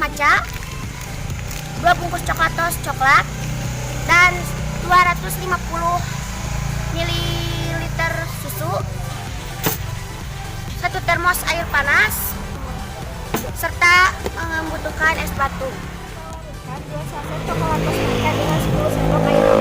matcha, 2 bungkus coklat, dan 250 ml susu, 1 termos air panas, serta membutuhkan es batu. 2 saset coklat matcha dengan 10 sendok air.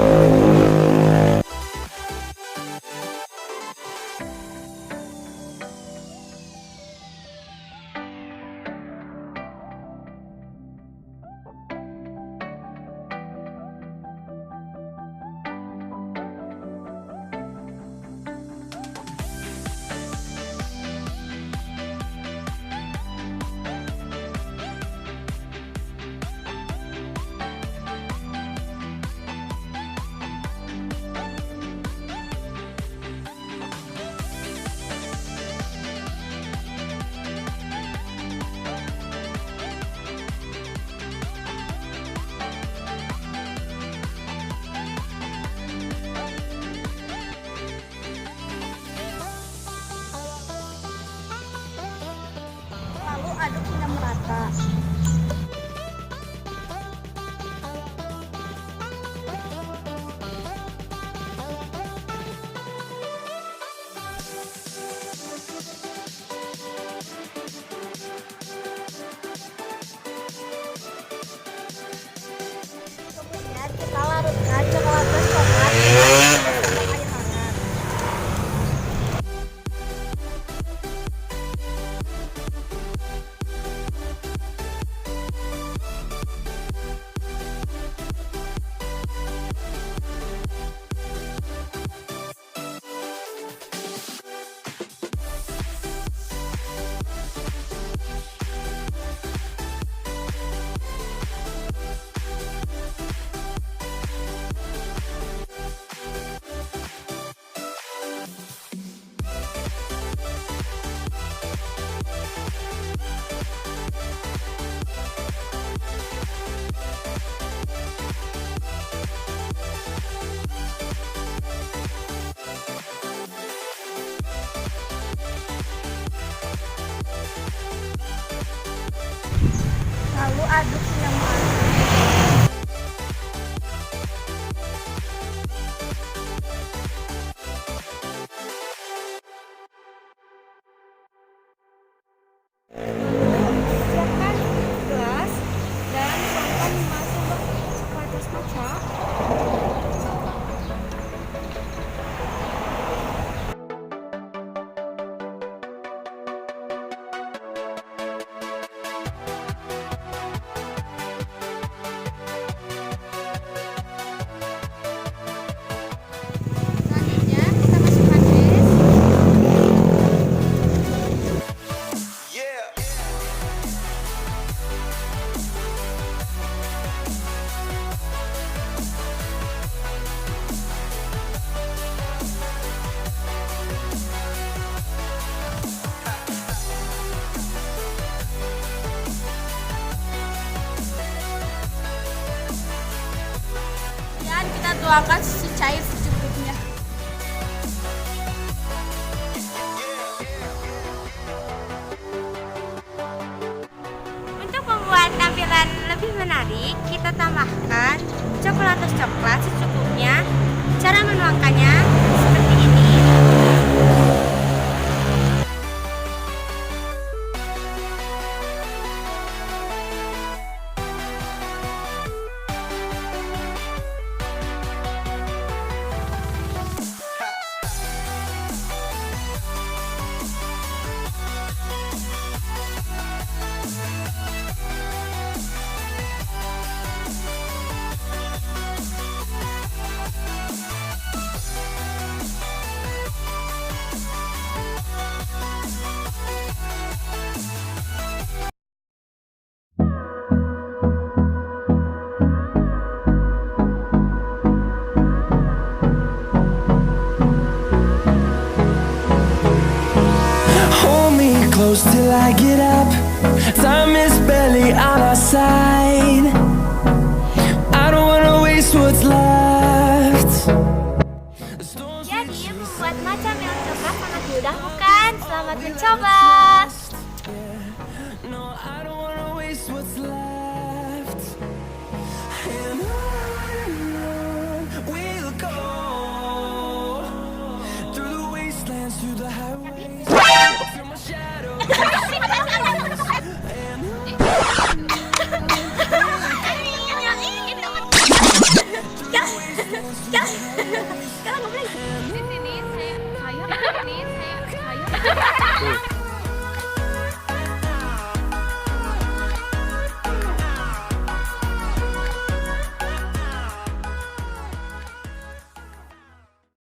Lalu aduk hingga merata. Kemudian kita larutkan coklat dan coklat dengan air hangat. Lalu aduk hingga merata. Siapkan gelas dan tuangkan 5 sendok coklat matcha. Kita tuangkan susu cair secukupnya. Untuk membuat tampilan lebih menarik, kita tambahkan coklat secukupnya. Cara menuangkannya seperti ini. Close till I get up. Time is barely on our side. I don't wanna waste what's left. Jadi membuat matcha mencoba sangat mudah bukan? Selamat mencoba. what's left.